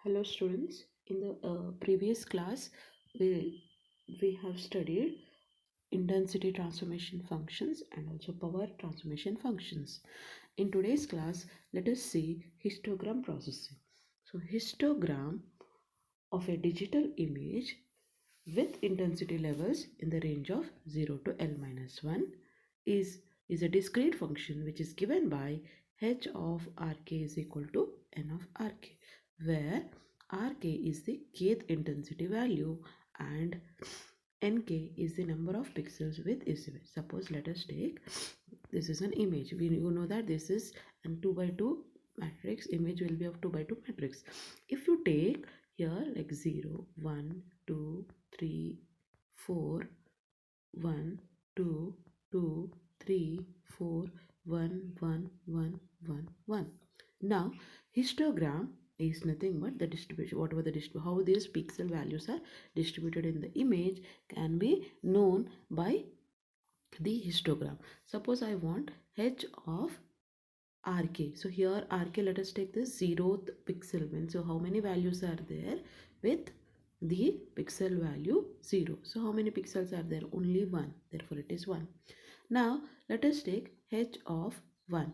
Hello students, in the previous class we have studied intensity transformation functions and also power transformation functions. In today's class, let us see histogram processing. So histogram of a digital image with intensity levels in the range of 0 to L minus 1 is, is a discrete function which is given by h of rk is equal to n of rk, where rk is the kth intensity value and nk is the number of pixels with this image. Suppose let us take this is an image. You know that this is an 2 by 2 matrix. Image will be of 2 by 2 matrix. If you take here like 0, 1, 2, 3, 4, 1, 2, 2, 3, 4, 1, 1, 1, 1, 1. Now, histogram is nothing but the distribution, whatever the how these pixel values are distributed in the image can be known by the histogram. Suppose I want h of rk. So here rk, let us take the 0th pixel means, so how many values are there with the pixel value 0. So how many pixels are there? Only 1, therefore it is 1. Now let us take h of 1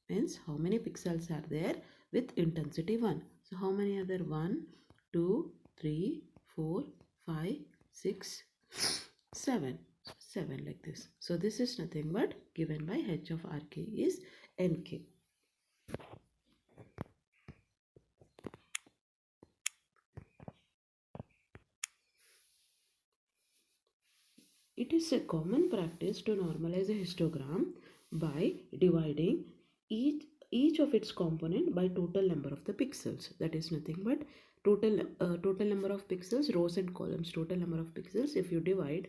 means how many pixels are there with intensity 1. So how many are there? 1, 2, 3, 4, 5, 6, 7. 7 like this. So this is nothing but given by h of rk is nk. It is a common practice to normalize a histogram by dividing each of its component by total number of the pixels. That is nothing but total number of pixels, rows and columns, total number of pixels. If you divide,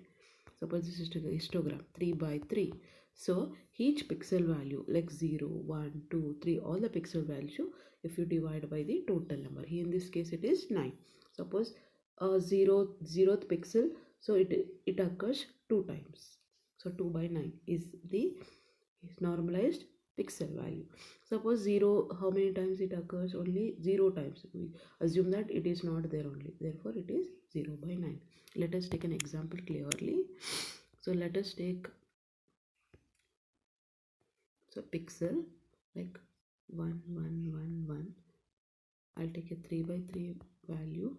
suppose this is a histogram 3 by 3. So each pixel value like 0, 1, 2, 3, all the pixel value, if you divide by the total number. Here in this case it is 9. Suppose 0th pixel, so it occurs 2 times. So 2 by 9 is the normalized pixel value. Suppose 0, how many times it occurs? Only 0 times. We assume that it is not there only. Therefore, it is 0 by 9. Let us take an example clearly. So let us take pixel like 1, 1, 1, 1. I'll take a 3 by 3 value.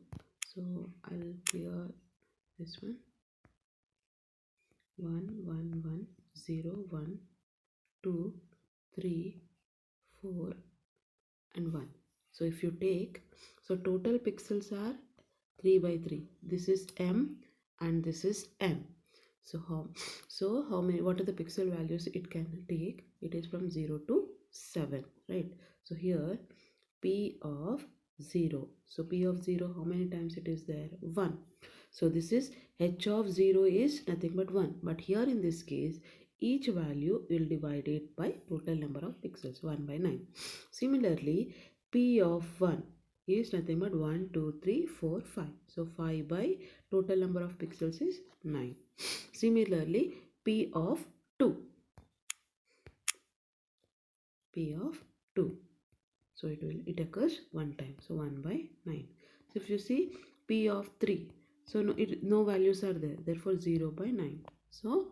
So I'll clear this one. 1, 1, 1, 0, 1, 2, 3, 4 and 1. So if you take, so total pixels are 3 by 3. This is m and this is n. So how many, what are the pixel values it can take? It is from 0 to 7, right? So here p of 0. So p of 0, how many times it is there? 1. So this is h of 0 is nothing but 1. But here in this case, each value will divide it by total number of pixels, 1 by 9. Similarly, p of 1 is nothing but 1, 2, 3, 4, 5. So 5 by total number of pixels is 9. Similarly, p of 2. P of 2. So it occurs 1 time. So 1 by 9. So if you see p of 3. So no values are there. Therefore 0 by 9. So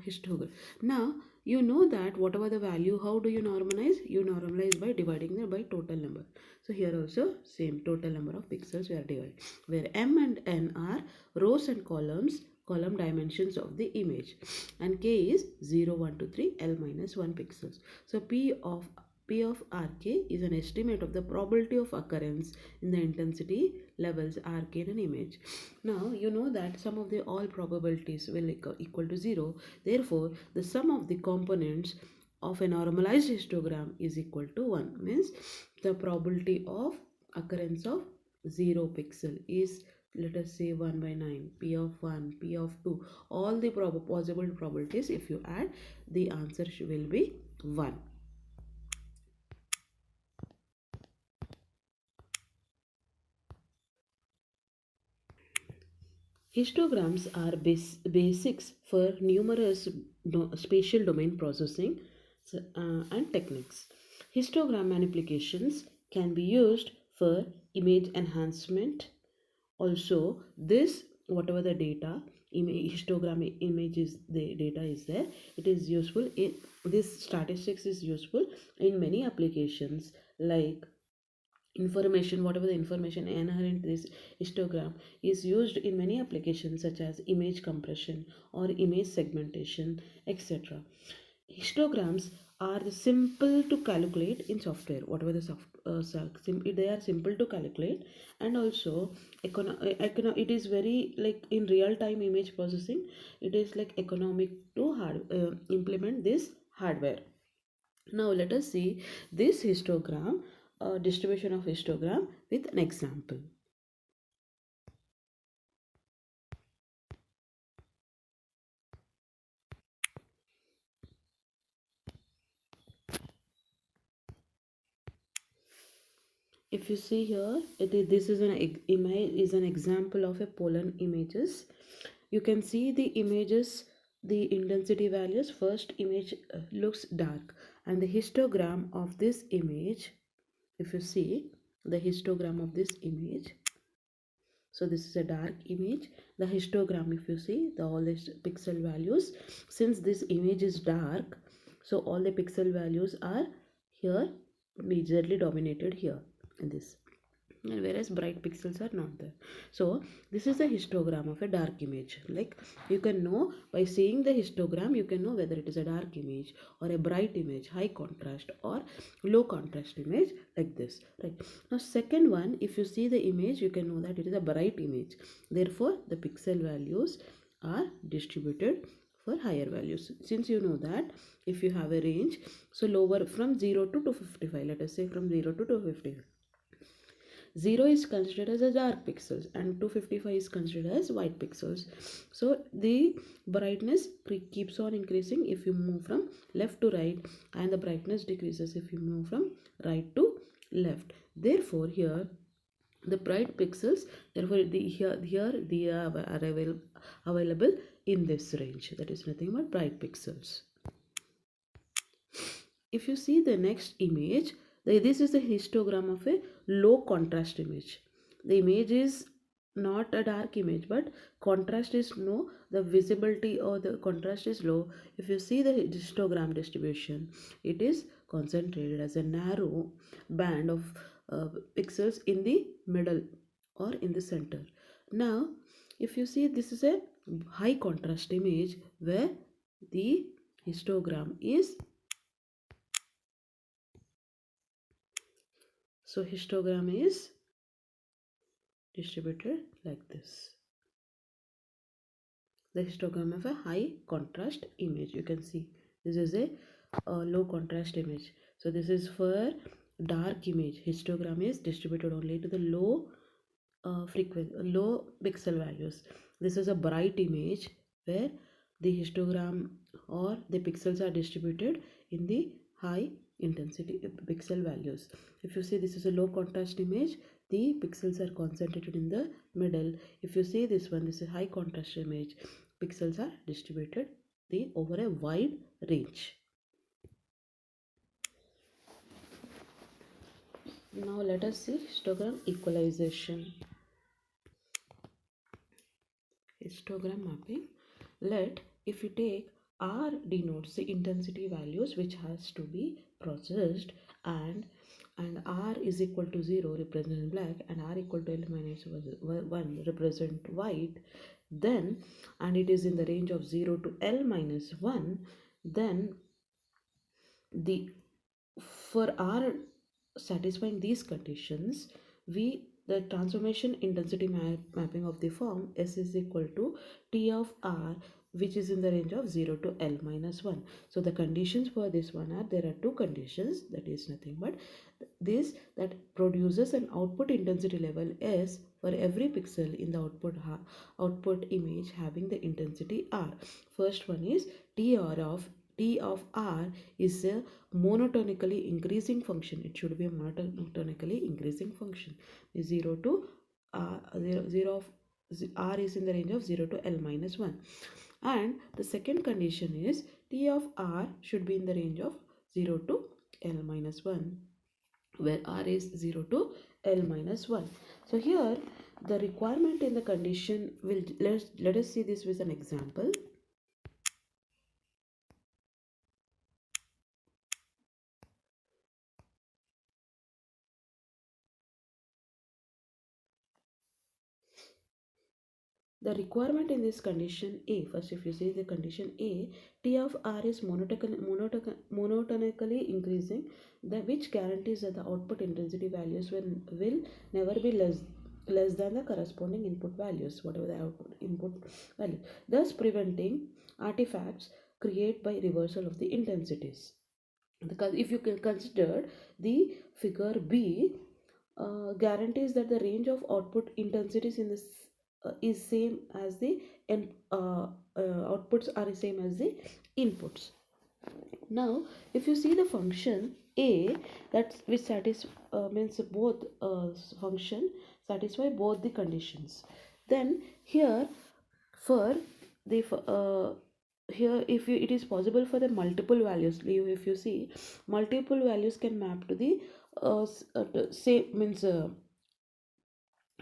histogram. Now you know that whatever the value, how do you normalize? You normalize by dividing them by total number. So here also same total number of pixels we are dividing, where m and n are rows and column dimensions of the image, and k is 0, 1, 2, 3, L minus 1 pixels. So P of Rk is an estimate of the probability of occurrence in the intensity levels Rk in an image. Now you know that sum of the all probabilities will equal to 0. Therefore, the sum of the components of a normalized histogram is equal to 1. Means the probability of occurrence of 0 pixel is, let us say, 1 by 9, p of 1, p of 2, all the possible probabilities, if you add, the answer will be 1. Histograms are basics for numerous spatial domain processing and techniques. Histogram applications can be used for image enhancement. Also, this whatever the data histogram image is the data is there, it is useful in this statistics is useful in many applications like information, whatever the information inherent this histogram is used in many applications such as image compression or image segmentation, etc. Histograms are simple to calculate in software, whatever the they are simple to calculate, and also it is very like in real time image processing, it is like economic to implement this hardware. Now let us see this histogram, distribution of histogram with an example. If you see here, this is an image is an example of a pollen images. You can see the images, the intensity values. First image looks dark, and the histogram of this image, if you see the histogram of this image, so this is a dark image. The histogram, if you see the all these pixel values, since this image is dark, so all the pixel values are here majorly dominated here in this, and whereas bright pixels are not there. So this is a histogram of a dark image. Like you can know by seeing the histogram, you can know whether it is a dark image or a bright image, high contrast or low contrast image, like this, right? Now second one, if you see the image, you can know that it is a bright image, therefore the pixel values are distributed for higher values. Since you know that if you have a range, so lower from 0 to 255, let us say from 0 to 255, 0 is considered as a dark pixels and 255 is considered as white pixels. So the brightness keeps on increasing if you move from left to right, and the brightness decreases if you move from right to left. Therefore here the bright pixels, therefore here they are available in this range, that is nothing but bright pixels. If you see the next image, this is the histogram of a low contrast image. The image is not a dark image, but contrast is no, the visibility or the contrast is low. If you see the histogram distribution, it is concentrated as a narrow band of pixels in the middle or in the center. Now if you see, this is a high contrast image where the histogram is, so histogram is distributed like this. The histogram of a high contrast image, you can see this is a low contrast image. So this is for dark image. Histogram is distributed only to the low frequency, low pixel values. This is a bright image where the histogram or the pixels are distributed in the high intensity pixel values. If you see, this is a low contrast image, the pixels are concentrated in the middle. If you see this one, this is a high contrast image, pixels are distributed over a wide range. Now let us see histogram equalization. Histogram mapping. Let, if you take R denotes the intensity values which has to be processed, and R is equal to 0 represent black, and R equal to L minus 1 represent white, then, and it is in the range of 0 to L minus 1, then the for R satisfying these conditions, the transformation intensity mapping of the form S is equal to T of R, which is in the range of 0 to L minus 1. So the conditions for this one are, there are two conditions, that is nothing but this, that produces an output intensity level S for every pixel in the output image having the intensity R. First one is T of R is a monotonically increasing function. It should be a monotonically increasing function. 0 to 0 of R is in the range of 0 to L minus 1. And the second condition is T of R should be in the range of 0 to L minus 1. where r is 0 to L minus 1. So here the requirement in the condition will, let us see this with an example. The requirement in this condition A, first if you see the condition A, T of R is monotonically increasing, which guarantees that the output intensity values will never be less than the corresponding input values, whatever the output input value, thus preventing artifacts created by reversal of the intensities. Because if you can consider the figure B, guarantees that the range of output intensities in this is same as the outputs are the same as the inputs. Now if you see the function A, that which means both function satisfy both the conditions, then here for the here if you, it is possible for the multiple values, if you see multiple values can map to the same means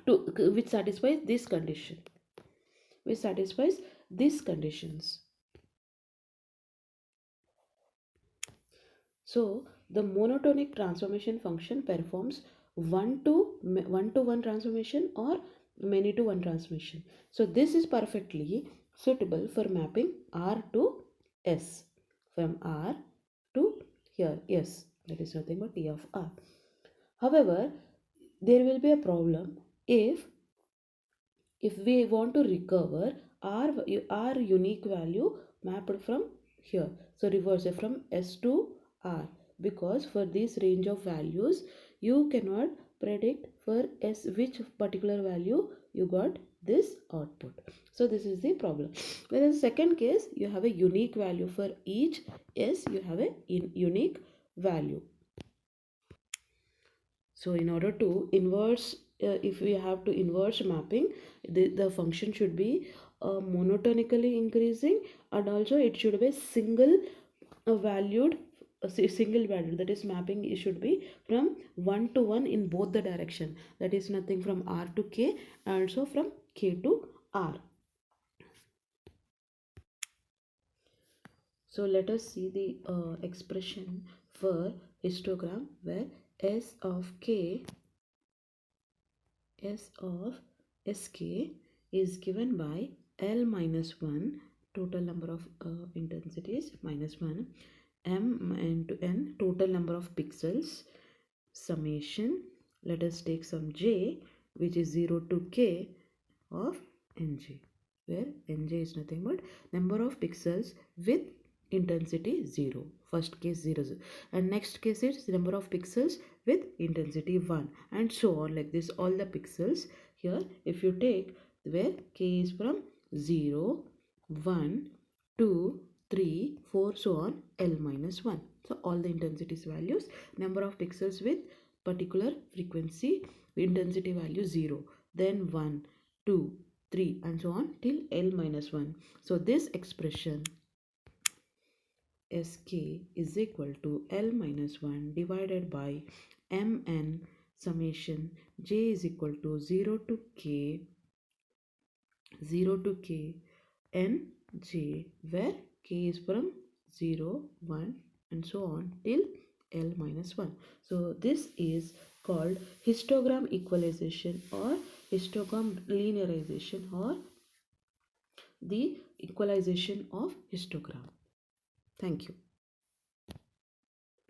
to which satisfies this condition, which satisfies these conditions. So the monotonic transformation function performs one to one transformation or many to one transformation. So this is perfectly suitable for mapping R to S, from R to here S, that is nothing but T of R. However, there will be a problem if we want to recover our unique value mapped from here. So reverse it from S to R, because for this range of values you cannot predict for S which particular value you got this output. So this is the problem. Whereas second case, you have a unique value for each S, you have a unique value. So in order to inverse, if we have to inverse mapping, the function should be monotonically increasing, and also it should be single valued, single value, that is mapping it should be from 1 to 1 in both the direction, that is nothing from R to K and also from K to R. So let us see the expression for histogram where S of Sk is given by L minus 1, total number of intensities, minus 1, M into N, total number of pixels, summation, let us take some J, which is 0 to K of Nj, where Nj is nothing but number of pixels with intensity 0. First case 0, 0, and next case is number of pixels with intensity 1, and so on, like this all the pixels. Here if you take where K is from 0, 1, 2, 3, 4, so on, L minus 1. So all the intensities values, number of pixels with particular frequency, intensity value 0, then 1, 2, 3, and so on till L minus 1. So this expression Sk is equal to L minus 1 divided by Mn summation J is equal to 0 to K Nj, where K is from 0, 1 and so on till L minus 1. So this is called histogram equalization or histogram linearization or the equalization of histogram. Thank you.